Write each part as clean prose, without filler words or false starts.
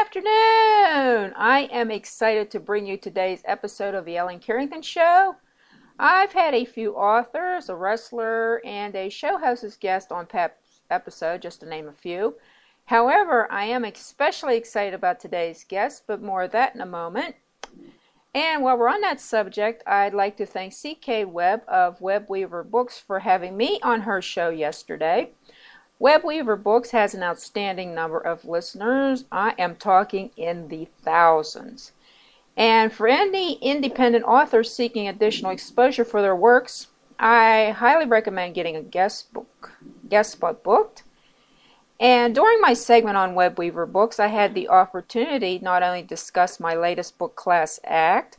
afternoon. I am excited to bring you today's episode of the Ellen Carrington Show. I've had a few authors, a wrestler, and a show host as guest on Pep's episode, just to name a few. However, I am especially excited about today's guest, but more of that in a moment. And while we're on that subject, I'd like to thank CK Webb of Webweaver Books for having me on her show yesterday. Webweaver Books has an outstanding number of listeners. I am talking in the thousands. And for any independent authors seeking additional exposure for their works, I highly recommend getting a guest spot booked. And during my segment on Webweaver Books, I had the opportunity not only to discuss my latest book, Class Act,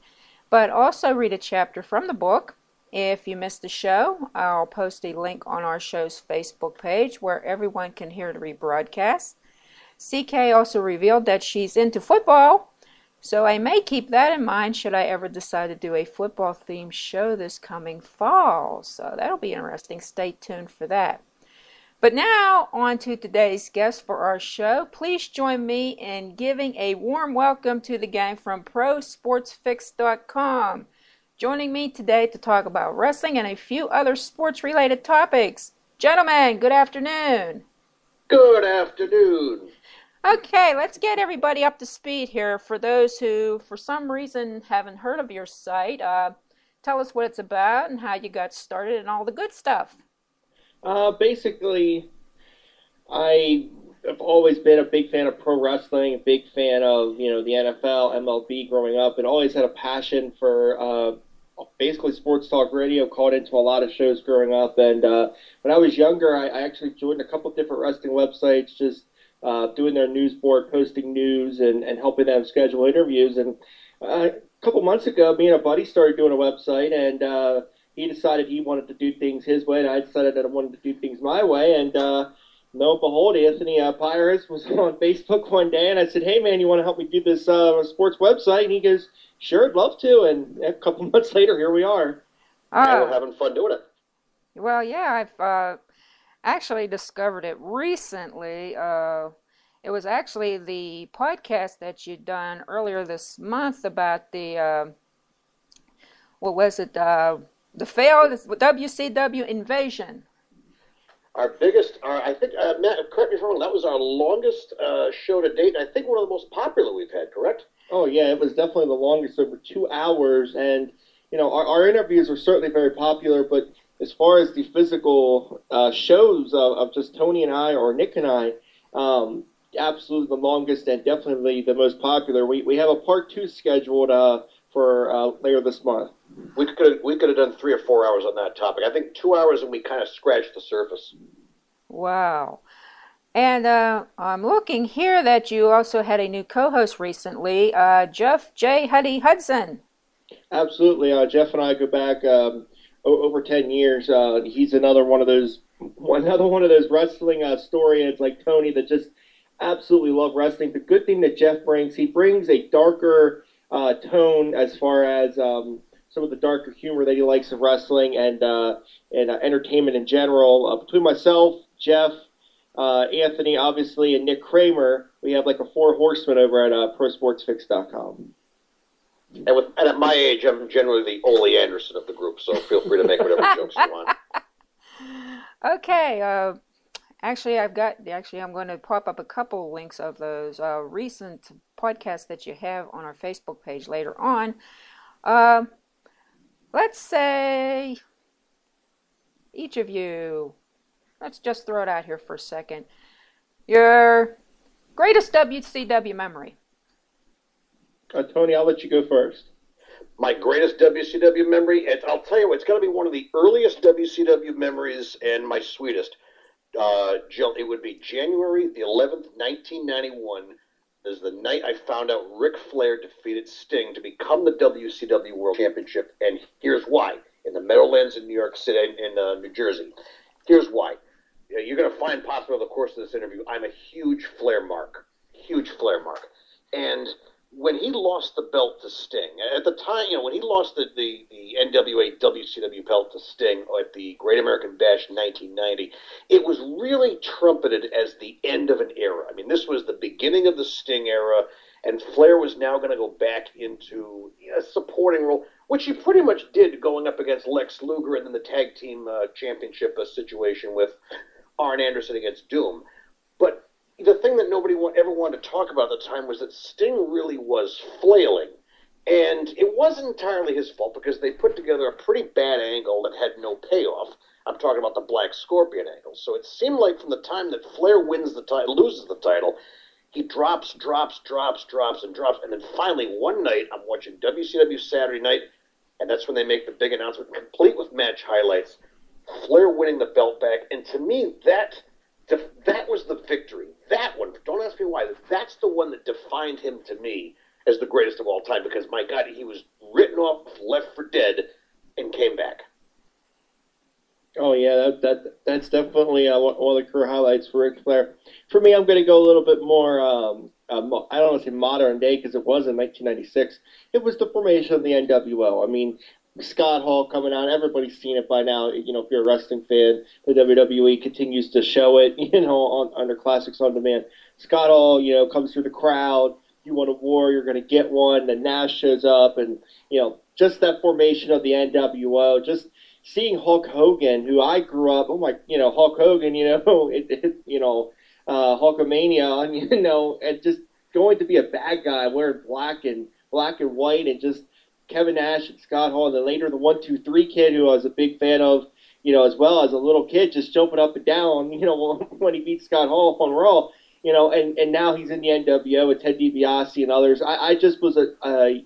but also read a chapter from the book. If you missed the show, I'll post a link on our show's Facebook page where everyone can hear the rebroadcast. CK also revealed that she's into football, so I may keep that in mind should I ever decide to do a football-themed show this coming fall. So that'll be interesting. Stay tuned for that. But now, on to today's guest for our show. Please join me in giving a warm welcome to the gang from ProSportsFix.com. Joining me today to talk about wrestling and a few other sports-related topics. Gentlemen, good afternoon. Good afternoon. Okay, let's get everybody up to speed here. For those who, for some reason, haven't heard of your site, tell us what it's about and how you got started and all the good stuff. Basically, I have always been a big fan of pro wrestling, a big fan of, the NFL, MLB growing up, and always had a passion for basically sports talk radio, called into a lot of shows growing up. And when I was younger, I actually joined a couple different wrestling websites, just doing their news board, posting news, and helping them schedule interviews. And a couple months ago, me and a buddy started doing a website, and he decided he wanted to do things his way, and I decided that I wanted to do things my way. And lo and behold, Anthony Pyrus was on Facebook one day, and I said, "Hey, man, you want to help me do this sports website?" And he goes, "Sure, I'd love to." And a couple months later, here we are. And we're having fun doing it. Well, yeah, I've actually discovered it recently. It was actually the podcast that you'd done earlier this month about the, what was it, the failed WCW invasion. Our biggest, I think, Matt, correct me if I'm wrong, that was our longest show to date, and I think one of the most popular we've had, correct? Oh, yeah, it was definitely the longest, over 2 hours, and, our interviews were certainly very popular, but as far as the physical shows of just Tony and I, or Nick and I, absolutely the longest and definitely the most popular. We have a part 2 scheduled for later this month. We could have done 3 or 4 hours on that topic. I think 2 hours, and we kind of scratched the surface. Wow. And I'm looking here that you also had a new co-host recently, Jeff J. Huddy Hudson. Absolutely. Jeff and I go back over 10 years. He's another one of those wrestling historians like Tony that just absolutely love wrestling. The good thing that Jeff brings, he brings a darker tone as far as some of the darker humor that he likes of wrestling and entertainment in general. Between myself, Jeff, Anthony, obviously, and Nick Kramer, we have like a 4 horsemen over at ProSportsFix.com. And at my age, I'm generally the Ole Anderson of the group, so feel free to make whatever jokes you want. Okay. Actually, I'm going to pop up a couple links of those recent podcasts that you have on our Facebook page later on. Let's say each of you, let's just throw it out here for a second. Your greatest WCW memory. Tony, I'll let you go first. My greatest WCW memory, and I'll tell you, it's going to be one of the earliest WCW memories and my sweetest. Jill, it would be January the 11th, 1991, is the night I found out Ric Flair defeated Sting to become the WCW World Championship, and here's why. In the Meadowlands in New York City, in New Jersey. Here's why. You're going to find possibly over the course of this interview, I'm a huge Flair mark. And when he lost the belt to Sting, at the time, when he lost the NWA WCW belt to Sting at the Great American Bash 1990, it was really trumpeted as the end of an era. I mean, this was the beginning of the Sting era, and Flair was now going to go back into a supporting role, which he pretty much did going up against Lex Luger and then the tag team championship situation with Arn Anderson against Doom. But the thing that nobody ever wanted to talk about at the time was that Sting really was flailing. And it wasn't entirely his fault because they put together a pretty bad angle that had no payoff. I'm talking about the Black Scorpion angle. So it seemed like from the time that Flair wins the title, loses the title, he drops, and then finally one night I'm watching WCW Saturday Night, and that's when they make the big announcement, complete with match highlights, Flair winning the belt back, and to me that was the victory. That one, don't ask me why, that's the one that defined him to me as the greatest of all time, because my God, he was written off, left for dead, and came back. Oh yeah, that's definitely one of the career highlights for Ric Flair. For me, I'm going to go a little bit more. I don't want to say modern day because it was in 1996. It was the formation of the NWO. I mean, Scott Hall coming out. Everybody's seen it by now. You know, if you're a wrestling fan, the WWE continues to show it. You know, under Classics on Demand. Scott Hall, you know, comes through the crowd. You want a war, you're going to get one. Then Nash shows up, and you know, just that formation of the NWO. Just seeing Hulk Hogan, who I grew up, Hulk Hogan, Hulkamania, you know, and just going to be a bad guy wearing black and white, and just Kevin Nash and Scott Hall, and then later the 1-2-3 Kid, who I was a big fan of, you know, as well as a little kid, just jumping up and down, you know, when he beat Scott Hall on Raw, you know, and now he's in the NWO with Ted DiBiase and others. I just was a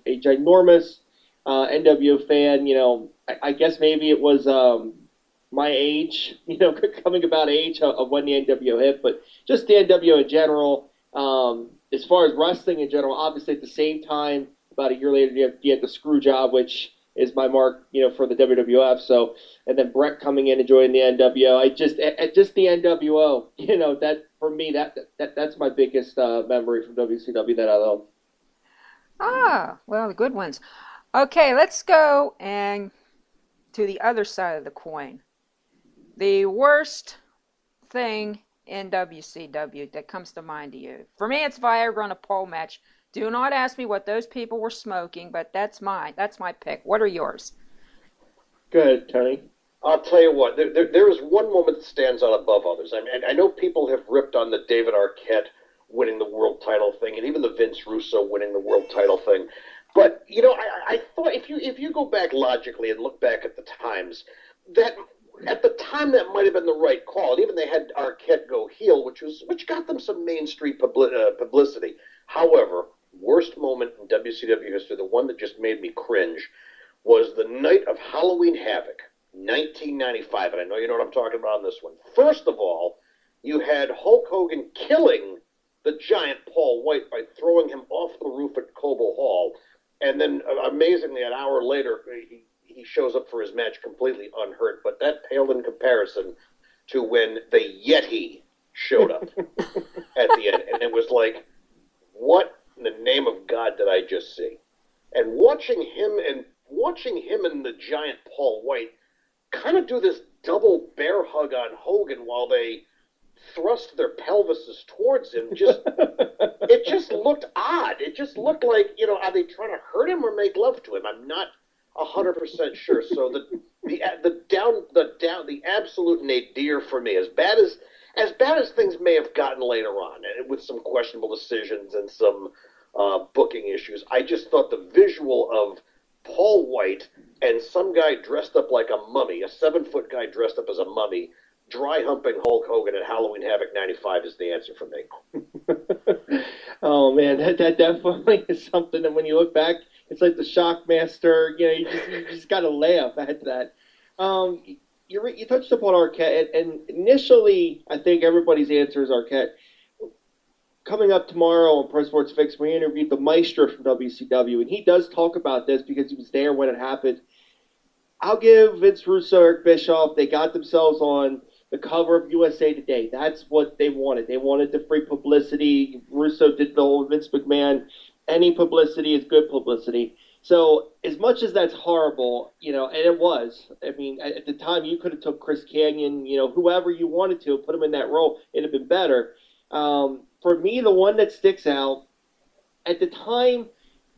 ginormous NWO fan, you know. I guess maybe it was my age, you know, coming about age of when the NWO hit, but just the NWO in general. As far as wrestling in general, obviously at the same time, about a year later, you had the screw job, which is my mark, you know, for the WWF. So, and then Brett coming in and joining the NWO. Just the NWO, you know, that for me, that's my biggest memory from WCW that I love. Ah, well, the good ones. Okay, let's go and to the other side of the coin. The worst thing in WCW that comes to mind to you. For me, it's Viagra in a pole match. Do not ask me what those people were smoking, but that's mine. That's my pick. What are yours? Go ahead, Tony. I'll tell you what, there is one moment that stands out above others. I mean, I know people have ripped on the David Arquette winning the world title thing, and even the Vince Russo winning the world title thing. But, you know, I thought if you go back logically and look back at the times, that at the time that might have been the right call. And even they had Arquette go heel, which got them some mainstream publicity. However, worst moment in WCW history, the one that just made me cringe, was the night of Halloween Havoc, 1995. And I know you know what I'm talking about on this one. First of all, you had Hulk Hogan killing the giant Paul White by throwing him off the roof at Cobo Hall. And then, amazingly, an hour later, he shows up for his match completely unhurt. But that paled in comparison to when the Yeti showed up at the end. And it was like, what in the name of God did I just see? And watching him and the giant Paul White kind of do this double bear hug on Hogan while they thrust their pelvises towards him, it just looked odd. It just looked like, you know, are they trying to hurt him or make love to him? I'm not 100% sure. So the absolute nadir for me, as bad as things may have gotten later on, and with some questionable decisions and some booking issues, I just thought the visual of Paul White and some guy dressed up like a mummy, a 7-foot guy dressed up as a mummy, dry humping Hulk Hogan at Halloween Havoc 95 is the answer for me. Oh man, that definitely is something that when you look back, it's like the Shockmaster. You know, you just got to laugh at that. You touched upon Arquette, and initially, I think everybody's answer is Arquette. Coming up tomorrow on Pro Sports Fix, we interviewed the Maestro from WCW, and he does talk about this because he was there when it happened. I'll give Vince Russo, Eric Bischoff, they got themselves on the cover of USA Today. That's what they wanted. They wanted the free publicity. Russo did the whole Vince McMahon. Any publicity is good publicity. So as much as that's horrible, and it was. I mean, at the time you could have took Chris Canyon, whoever you wanted to, put him in that role, it'd have been better. For me, the one that sticks out at the time,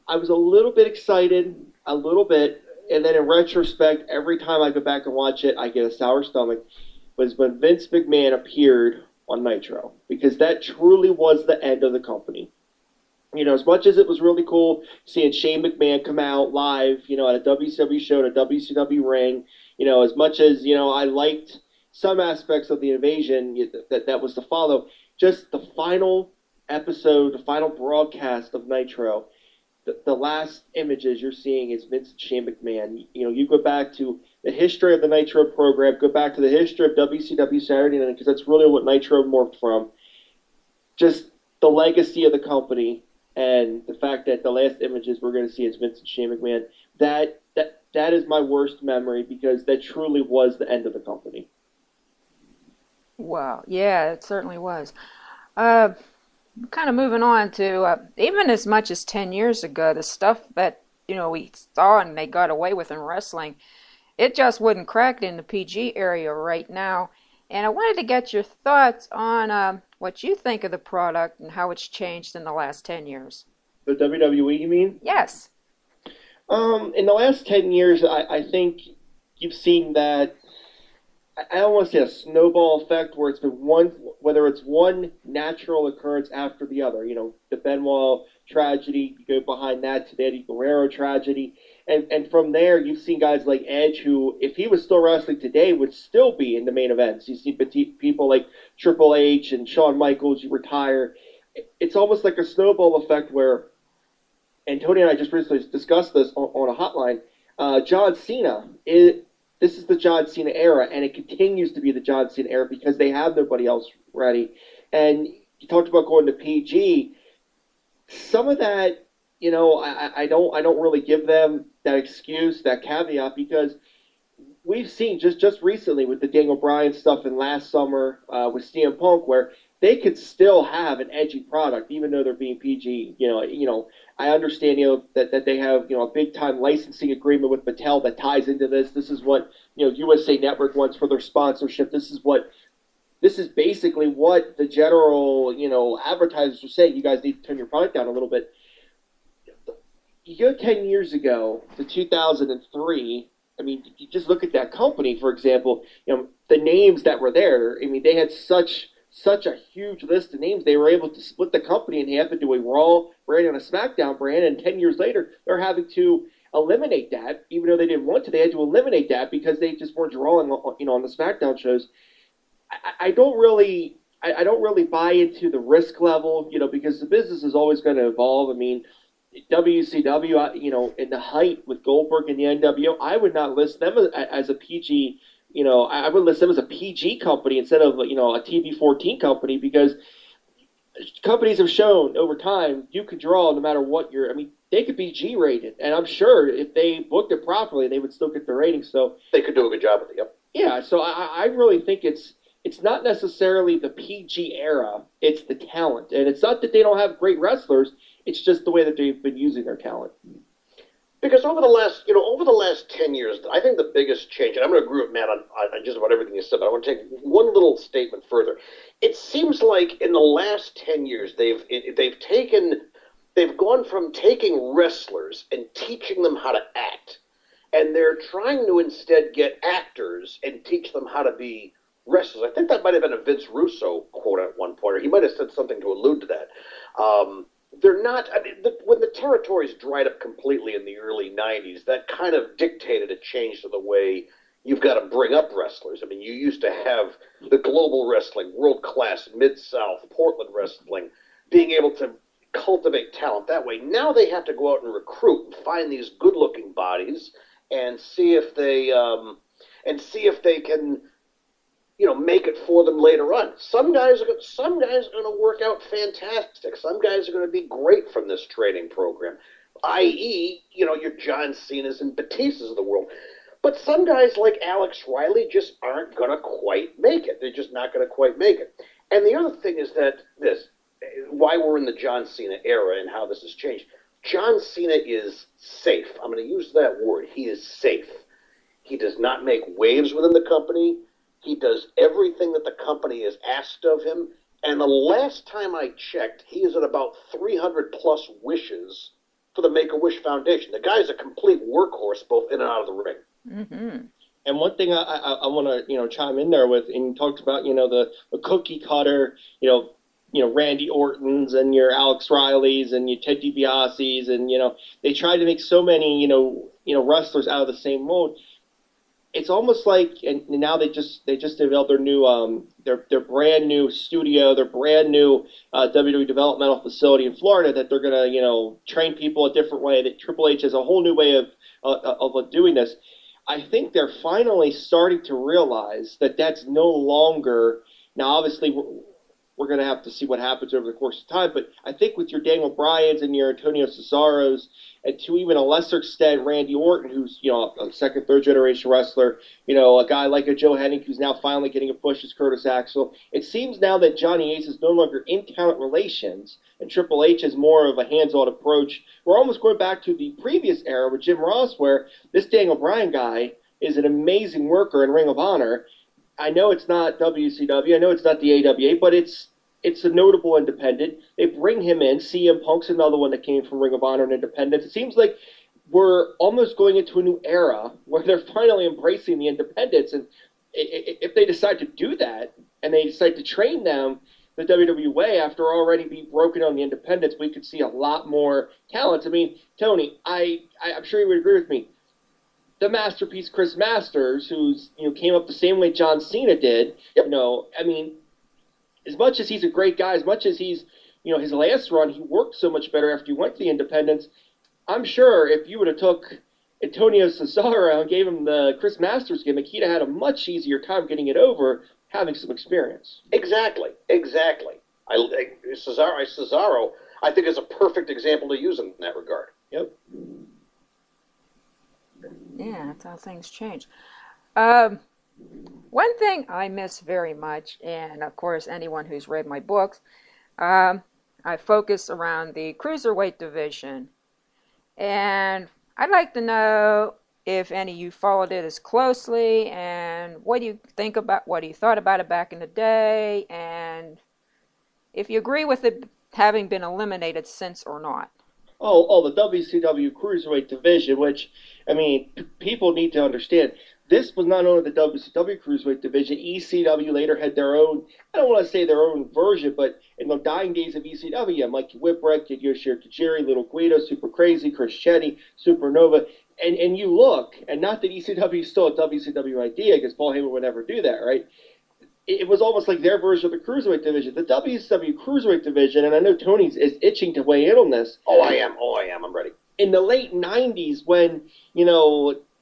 I was a little bit excited, a little bit, and then in retrospect, every time I go back and watch it, I get a sour stomach. Was when Vince McMahon appeared on Nitro, because that truly was the end of the company. As much as it was really cool seeing Shane McMahon come out live, at a WCW show, at a WCW ring, as much as, I liked some aspects of the invasion that was to follow, just the final episode, the final broadcast of Nitro, the last images you're seeing is Vince and Shane McMahon. You go back to the history of the Nitro program, go back to the history of WCW Saturday Night, because that's really what Nitro morphed from. Just the legacy of the company, and the fact that the last images we're going to see is Vince and Shane McMahon. That is my worst memory, because that truly was the end of the company. Wow. Yeah, it certainly was. Kind of moving on to even as much as 10 years ago, the stuff that we saw and they got away with in wrestling, it just wouldn't crack it in the PG area right now. And I wanted to get your thoughts on what you think of the product and how it's changed in the last 10 years. The WWE, you mean? Yes. In the last 10 years, I think you've seen that. I don't want to say a snowball effect where it's been whether it's one natural occurrence after the other. The Benoit tragedy, you go behind that to the Eddie Guerrero tragedy. And from there, you've seen guys like Edge, who, if he was still wrestling today, would still be in the main events. You see people like Triple H and Shawn Michaels, you retire. It's almost like a snowball effect where, and Tony and I just recently discussed this on a hotline, John Cena this is the John Cena era, and it continues to be the John Cena era because they have nobody else ready. And you talked about going to PG. Some of that, I don't really give them that excuse, that caveat, because we've seen just recently with the Daniel Bryan stuff and last summer with CM Punk, where they could still have an edgy product even though they're being PG. I understand that they have a big time licensing agreement with Mattel that ties into this. This is what USA Network wants for their sponsorship. This is basically what the general advertisers are saying. You guys need to turn your product down a little bit. You go 10 years ago to 2003. I mean, you just look at that company, for example. The names that were there. I mean, they had such a huge list of names. They were able to split the company in half and do a Raw brand and a SmackDown brand, and 10 years later, they're having to eliminate that, even though they didn't want to. They had to eliminate that because they just weren't drawing, on the SmackDown shows. I don't really buy into the risk level, because the business is always going to evolve. I mean, WCW, in the height with Goldberg and the NWO, I would not list them as a PG. I would list them as a PG company instead of a TV-14 company, because companies have shown over time you could draw no matter what they could be G-rated, and I'm sure if they booked it properly, they would still get the ratings. So they could do a good job with it. Yep. Yeah, so I really think it's not necessarily the PG era; it's the talent, and it's not that they don't have great wrestlers. It's just the way that they've been using their talent. Because over the last 10 years, I think the biggest change, and I'm going to agree with Matt on just about everything you said, but I want to take one little statement further. It seems like in the last 10 years, they've gone from taking wrestlers and teaching them how to act, and they're trying to instead get actors and teach them how to be wrestlers. I think that might have been a Vince Russo quote at one point, or he might have said something to allude to that. They're not. When the territories dried up completely in the early '90s, that kind of dictated a change to the way you've got to bring up wrestlers. I mean, you used to have the global wrestling, world class, Mid South, Portland wrestling, being able to cultivate talent that way. Now they have to go out and recruit and find these good looking bodies and see if they can make it for them later on. Some guys are going to work out fantastic. Some guys are going to be great from this training program, i.e., your John Cena's and Batistas of the world. But some guys like Alex Riley just aren't going to quite make it. They're just not going to quite make it. And the other thing is that why we're in the John Cena era and how this has changed. John Cena is safe. I'm going to use that word. He is safe. He does not make waves within the company. He does everything that the company has asked of him. And the last time I checked, he is at about 300 plus wishes for the Make-A-Wish Foundation. The guy's a complete workhorse both in and out of the ring. Mm-hmm. And one thing I want to chime in there with, and you talked about the cookie cutter, Randy Ortons and your Alex Rileys and your Ted DiBiase's, and they tried to make so many wrestlers out of the same mold. It's almost like, and now they just developed their new their brand new studio, their brand new WWE developmental facility in Florida that they're gonna train people a different way. That Triple H has a whole new way of doing this. I think they're finally starting to realize that that's no longer. Now, obviously, we're going to have to see what happens over the course of time, but I think with your Daniel Bryans and your Antonio Cesaros, and to even a lesser extent, Randy Orton, who's a second, third generation wrestler, a guy like a Joe Hennig, who's now finally getting a push as Curtis Axel. It seems now that Johnny Ace is no longer in talent relations, and Triple H has more of a hands-on approach. We're almost going back to the previous era with Jim Ross, where this Daniel Bryan guy is an amazing worker in Ring of Honor. I know it's not WCW, I know it's not the AWA, but it's a notable independent. They bring him in. CM Punk's another one that came from Ring of Honor and Independence. It seems like we're almost going into a new era where they're finally embracing the independents. And if they decide to do that and they decide to train them the WWE way after already being broken on the independents, we could see a lot more talent. I mean, Tony, I'm sure you would agree with me. The masterpiece Chris Masters, who's came up the same way John Cena did. Yep. I mean, as much as he's a great guy, as much as he's his last run, he worked so much better after he went to the independents. I'm sure if you would have took Antonio Cesaro and gave him the Chris Masters gimmick, he'd have had a much easier time getting it over, having some experience. Exactly. Cesaro, I think, is a perfect example to use in that regard. Yep. Yeah, that's how things change. One thing I miss very much, and of course anyone who's read my books, I focus around the cruiserweight division. And I'd like to know if any of you followed it as closely, and what do you thought about it back in the day, and if you agree with it having been eliminated since or not. The WCW Cruiserweight division, which, I mean, people need to understand. This was not only the WCW Cruiserweight division. ECW later had their own, I don't want to say their own version, but in the dying days of ECW, Mikey Whipwreck, Yoshiro Tajiri, Little Guido, Super Crazy, Chris Chetty, Supernova. And you look, and not that ECW is still a WCW idea, because Paul Heyman would never do that, right? It was almost like their version of the Cruiserweight division. The WCW Cruiserweight division, and I know Tony's is itching to weigh in on this. Oh, I am. I'm ready. In the late 90s, when,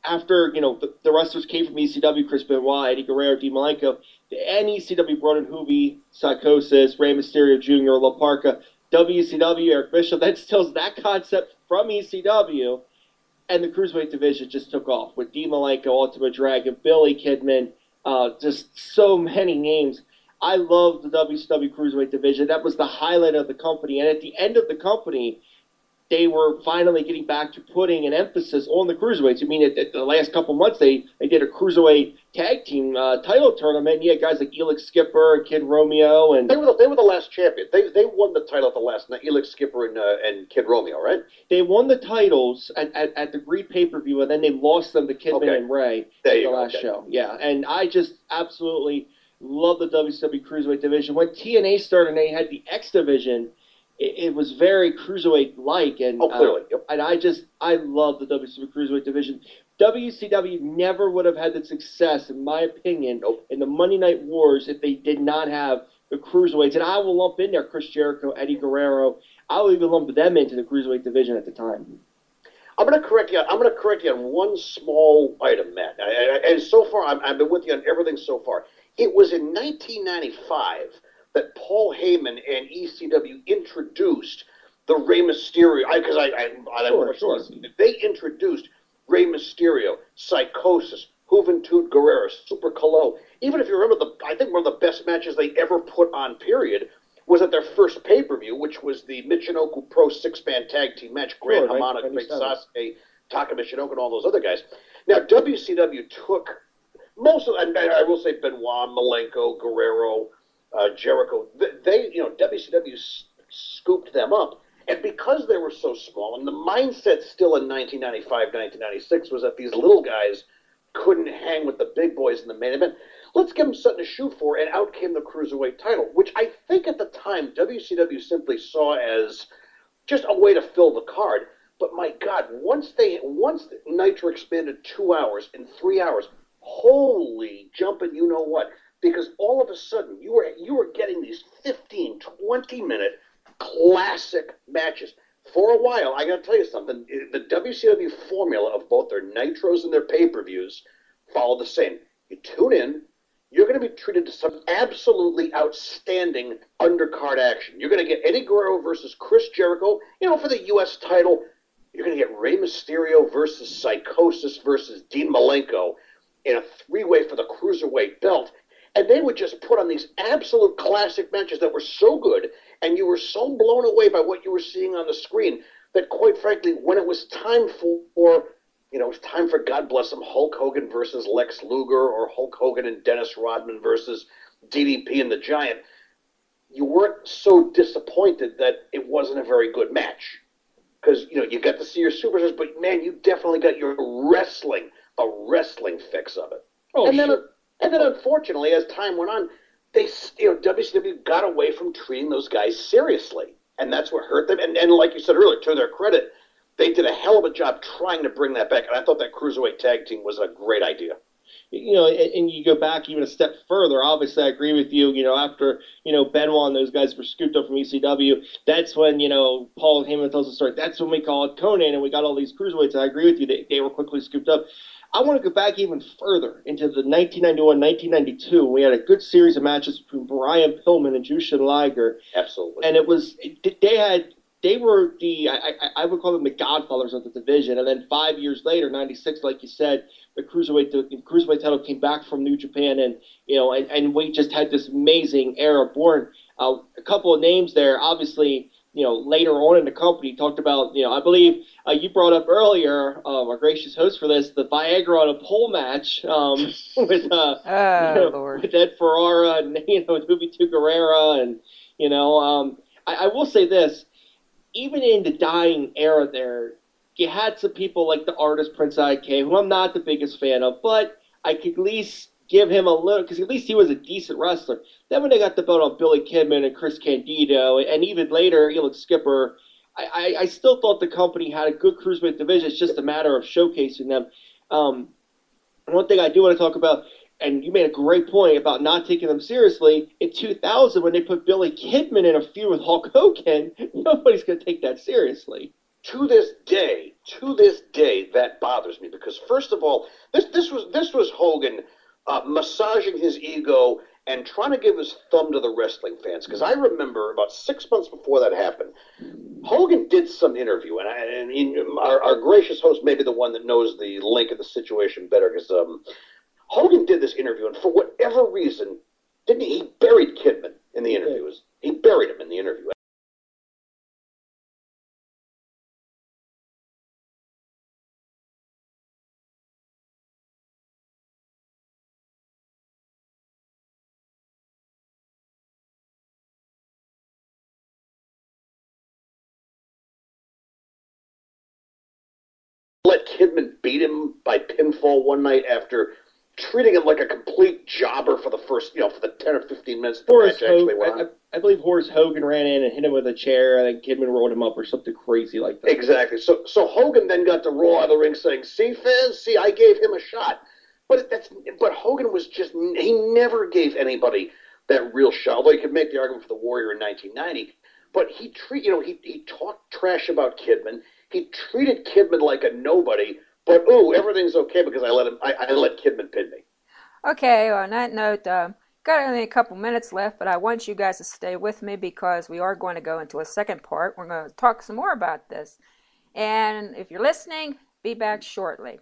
after, the wrestlers came from ECW, Chris Benoit, Eddie Guerrero, Dean Malenko, and ECW brought in Hoovy, Psychosis, Rey Mysterio Jr., La Parka, WCW, Eric Bischoff, that steals that concept from ECW, and the Cruiserweight division just took off with Dean Malenko, Ultimate Dragon, Billy Kidman, just so many names. I love the WCW Cruiserweight division. That was the highlight of the company, and at the end of the company, they were finally getting back to putting an emphasis on the cruiserweights. I mean, at the last couple months, they did a cruiserweight tag team title tournament. You had guys like Elix Skipper and Kid Romeo, and they were the last champion. They won the title at the last night. Elix Skipper and Kid Romeo, right? They won the titles at the Greed pay-per-view, and then they lost them to Kidman and Ray at the last show. Yeah, and I just absolutely love the WCW Cruiserweight division. When TNA started, and they had the X division. It was very cruiserweight-like, and clearly, yep. And I love the WCW Cruiserweight division. WCW never would have had the success, in my opinion, in the Monday Night Wars if they did not have the cruiserweights. And I will lump in there Chris Jericho, Eddie Guerrero. I will even lump them into the cruiserweight division at the time. I'm going to correct you on one small item, Matt. And so far, I've been with you on everything so far. It was in 1995 that Paul Heyman and ECW introduced the Rey Mysterio. Sure. They introduced Rey Mysterio, Psychosis, Juventud Guerrera, Super Calo. Even if you remember, I think one of the best matches they ever put on, period, was at their first pay-per-view, which was the Michinoku Pro six-man tag team match, Grand Hamada, Great Sasuke, Taka Michinoku, and all those other guys. Now, WCW took most of, and I will say Benoit, Malenko, Guerrero, Jericho, WCW scooped them up. And because they were so small, and the mindset still in 1995, 1996 was that these little guys couldn't hang with the big boys in the main event, let's give them something to shoot for, and out came the Cruiserweight title, which I think at the time WCW simply saw as just a way to fill the card. But my God, once Nitro expanded 2 hours and 3 hours, holy jumping, you know what? Because all of a sudden you were getting these 15, 20-minute classic matches. For a while, I got to tell you something, the WCW formula of both their Nitros and their pay-per-views follow the same. You tune in, you're going to be treated to some absolutely outstanding undercard action. You're going to get Eddie Guerrero versus Chris Jericho, for the U.S. title. You're going to get Rey Mysterio versus Psychosis versus Dean Malenko in a three-way for the Cruiserweight belt. And they would just put on these absolute classic matches that were so good, and you were so blown away by what you were seeing on the screen that, quite frankly, when it was time for, God bless him, Hulk Hogan versus Lex Luger, or Hulk Hogan and Dennis Rodman versus DDP and the Giant, you weren't so disappointed that it wasn't a very good match. Because, you got to see your superstars, but, man, you definitely got your wrestling fix of it. Oh, and sure. And then, unfortunately, as time went on, WCW got away from treating those guys seriously, and that's what hurt them. And like you said earlier, to their credit, they did a hell of a job trying to bring that back, and I thought that Cruiserweight tag team was a great idea. And you go back even a step further. Obviously, I agree with you. After Benoit and those guys were scooped up from ECW, that's when Paul Heyman tells the story. That's when we called Conan, and we got all these cruiserweights. I agree with you. They were quickly scooped up. I want to go back even further into the 1991, 1992. We had a good series of matches between Brian Pillman and Jushin Liger. Absolutely. And they were I would call them the godfathers of the division. And then 5 years later, 96, like you said, the cruiserweight title came back from New Japan, and we just had this amazing era born. A couple of names there, obviously. Later on in the company, talked about, I believe you brought up earlier, our gracious host for this, the Viagra on a pole match with Ed Ferrara and, Nubito Guerrera. And, I will say this, even in the dying era there, you had some people like the artist Prince IK, who I'm not the biggest fan of, but I could at least give him a little, because at least he was a decent wrestler. Then when they got the belt on Billy Kidman and Chris Candido, and even later, Elix Skipper, I still thought the company had a good cruiserweight division. It's just a matter of showcasing them. One thing I do want to talk about, and you made a great point about not taking them seriously, in 2000, when they put Billy Kidman in a feud with Hulk Hogan, nobody's going to take that seriously. To this day, that bothers me, because first of all, this was Hogan massaging his ego and trying to give his thumb to the wrestling fans. Because I remember about 6 months before that happened, Hogan did some interview, and our gracious host may be the one that knows the link of the situation better, because Hogan did this interview, and for whatever reason, he buried Kidman in the interview. He buried him in the interview. Let Kidman beat him by pinfall one night after treating him like a complete jobber for the first, for the 10 or 15 minutes the match actually went on. I believe Horace Hogan ran in and hit him with a chair, and then Kidman rolled him up or something crazy like that. Exactly. So Hogan then got to roll out of the ring saying, "See, fans, I gave him a shot." But Hogan was he never gave anybody that real shot. Although you could make the argument for the Warrior in 1990, but he talked trash about Kidman. He treated Kidman like a nobody, but everything's okay because I let Kidman pin me. Okay, on that note, got only a couple minutes left, but I want you guys to stay with me because we are going to go into a second part. We're going to talk some more about this. And if you're listening, be back shortly.